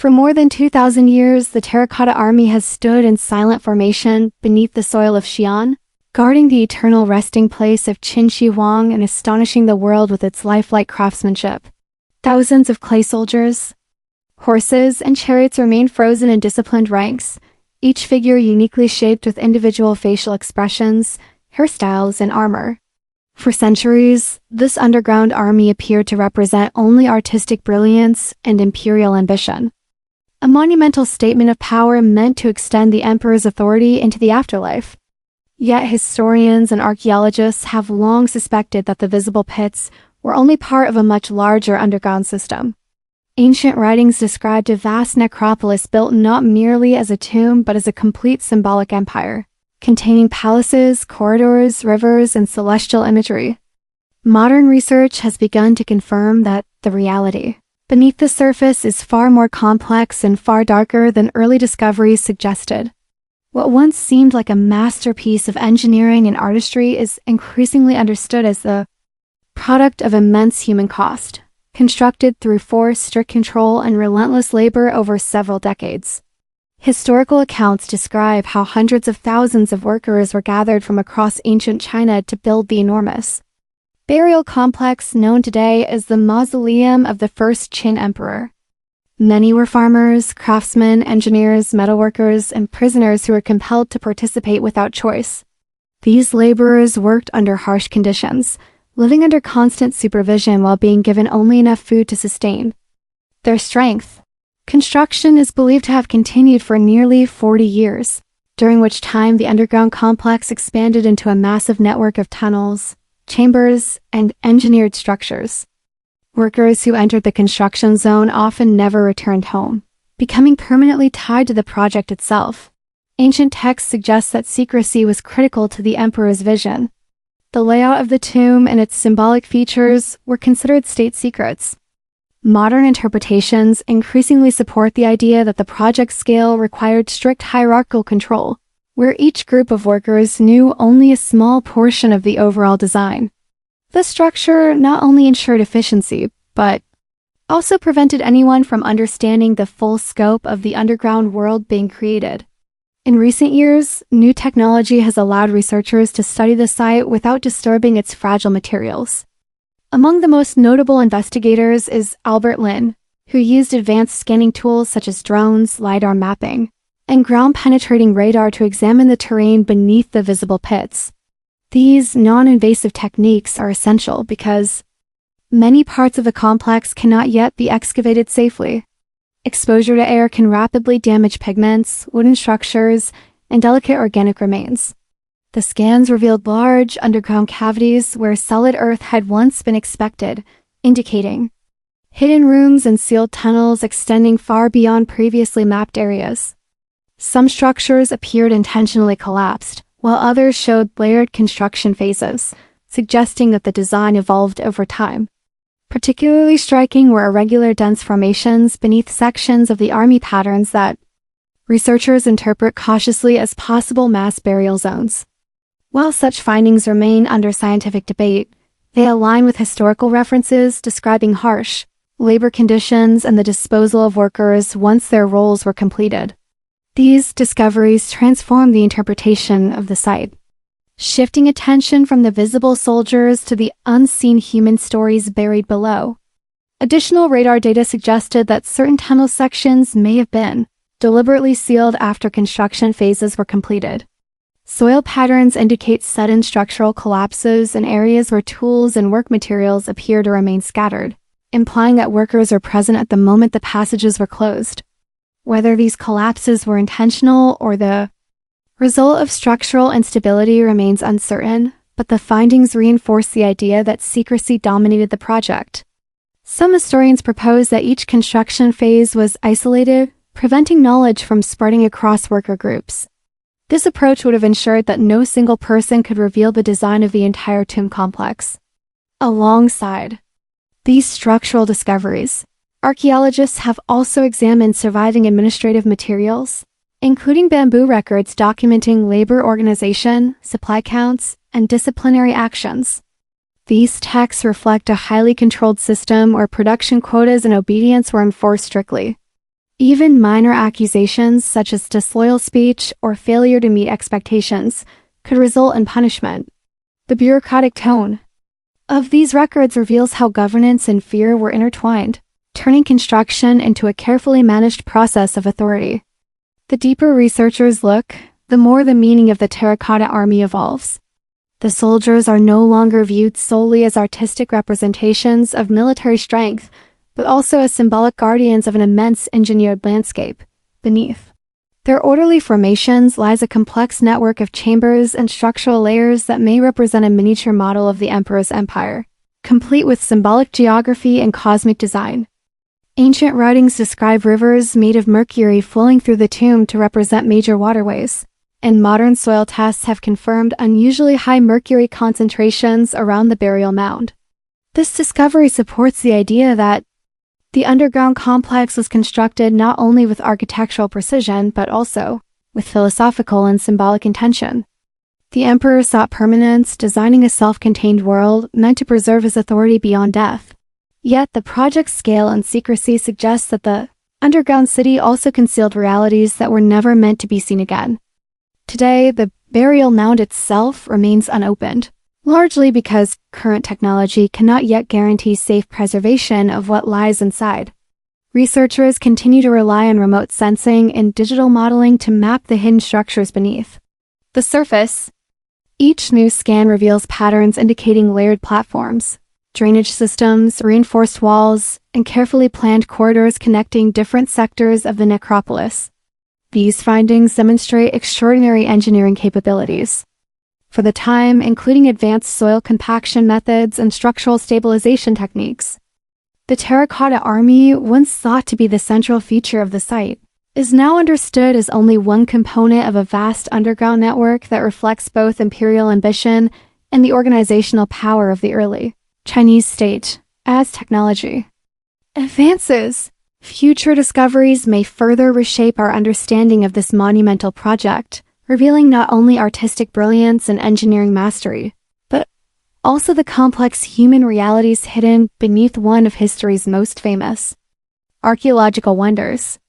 For more than 2,000 years, the Terracotta Army has stood in silent formation beneath the soil of Xi'an, guarding the eternal resting place of Qin Shi Huang and astonishing the world with its lifelike craftsmanship. Thousands of clay soldiers, horses, and chariots remain frozen in disciplined ranks, each figure uniquely shaped with individual facial expressions, hairstyles, and armor. For centuries, this underground army appeared to represent only artistic brilliance and imperial ambition. A monumental statement of power meant to extend the emperor's authority into the afterlife. Yet historians and archaeologists have long suspected that the visible pits were only part of a much larger underground system. Ancient writings described a vast necropolis built not merely as a tomb but as a complete symbolic empire, containing palaces, corridors, rivers, and celestial imagery. Modern research has begun to confirm that the reality beneath the surface is far more complex and far darker than early discoveries suggested. What once seemed like a masterpiece of engineering and artistry is increasingly understood as the product of immense human cost, constructed through force, strict control, and relentless labor over several decades. Historical accounts describe how hundreds of thousands of workers were gathered from across ancient China to build the enormous burial complex known today as the mausoleum of the first Qin emperor. Many were farmers, craftsmen, engineers, metalworkers, and prisoners who were compelled to participate without choice. These laborers worked under harsh conditions, living under constant supervision while being given only enough food to sustain their strength. Construction is believed to have continued for nearly 40 years, during which time the underground complex expanded into a massive network of tunnels, chambers, and engineered structures. Workers who entered the construction zone often never returned home, becoming permanently tied to the project itself. Ancient texts suggest that secrecy was critical to the emperor's vision. The layout of the tomb and its symbolic features were considered state secrets. Modern interpretations increasingly support the idea that the project's scale required strict hierarchical control, where each group of workers knew only a small portion of the overall design. This structure not only ensured efficiency, but also prevented anyone from understanding the full scope of the underground world being created. In recent years, new technology has allowed researchers to study the site without disturbing its fragile materials. Among the most notable investigators is Albert Lin, who used advanced scanning tools such as drones, LiDAR mapping, and ground-penetrating radar to examine the terrain beneath the visible pits. These non-invasive techniques are essential because many parts of the complex cannot yet be excavated safely. Exposure to air can rapidly damage pigments, wooden structures, and delicate organic remains. The scans revealed large underground cavities where solid earth had once been expected, indicating hidden rooms and sealed tunnels extending far beyond previously mapped areas. Some structures appeared intentionally collapsed, while others showed layered construction phases, suggesting that the design evolved over time. Particularly striking were irregular dense formations beneath sections of the army patterns that researchers interpret cautiously as possible mass burial zones. While such findings remain under scientific debate, they align with historical references describing harsh labor conditions and the disposal of workers once their roles were completed. These discoveries transform the interpretation of the site, shifting attention from the visible soldiers to the unseen human stories buried below. Additional radar data suggested that certain tunnel sections may have been deliberately sealed after construction phases were completed. Soil patterns indicate sudden structural collapses in areas where tools and work materials appear to remain scattered, implying that workers were present at the moment the passages were closed. Whether these collapses were intentional or the result of structural instability remains uncertain, but the findings reinforce the idea that secrecy dominated the project. Some historians propose that each construction phase was isolated, preventing knowledge from spreading across worker groups. This approach would have ensured that no single person could reveal the design of the entire tomb complex. Alongside these structural discoveries, archaeologists have also examined surviving administrative materials, including bamboo records documenting labor organization, supply counts, and disciplinary actions. These texts reflect a highly controlled system where production quotas and obedience were enforced strictly. Even minor accusations such as disloyal speech or failure to meet expectations could result in punishment. The bureaucratic tone of these records reveals how governance and fear were intertwined, turning construction into a carefully managed process of authority. The deeper researchers look, the more the meaning of the Terracotta Army evolves. The soldiers are no longer viewed solely as artistic representations of military strength, but also as symbolic guardians of an immense engineered landscape beneath. Their orderly formations lies a complex network of chambers and structural layers that may represent a miniature model of the emperor's empire, complete with symbolic geography and cosmic design. Ancient writings describe rivers made of mercury flowing through the tomb to represent major waterways, and modern soil tests have confirmed unusually high mercury concentrations around the burial mound. This discovery supports the idea that the underground complex was constructed not only with architectural precision but also with philosophical and symbolic intention. The emperor sought permanence, designing a self-contained world meant to preserve his authority beyond death. Yet the project's scale and secrecy suggest that the underground city also concealed realities that were never meant to be seen again. Today, the burial mound itself remains unopened, largely because current technology cannot yet guarantee safe preservation of what lies inside. Researchers continue to rely on remote sensing and digital modeling to map the hidden structures beneath the surface. Each new scan reveals patterns indicating layered platforms, drainage systems, reinforced walls, and carefully planned corridors connecting different sectors of the necropolis. These findings demonstrate extraordinary engineering capabilities. For the time, including advanced soil compaction methods and structural stabilization techniques. The Terracotta Army, once thought to be the central feature of the site, is now understood as only one component of a vast underground network that reflects both imperial ambition and the organizational power of the early Chinese state. As technology advances, future discoveries may further reshape our understanding of this monumental project, revealing not only artistic brilliance and engineering mastery, but also the complex human realities hidden beneath one of history's most famous archaeological wonders.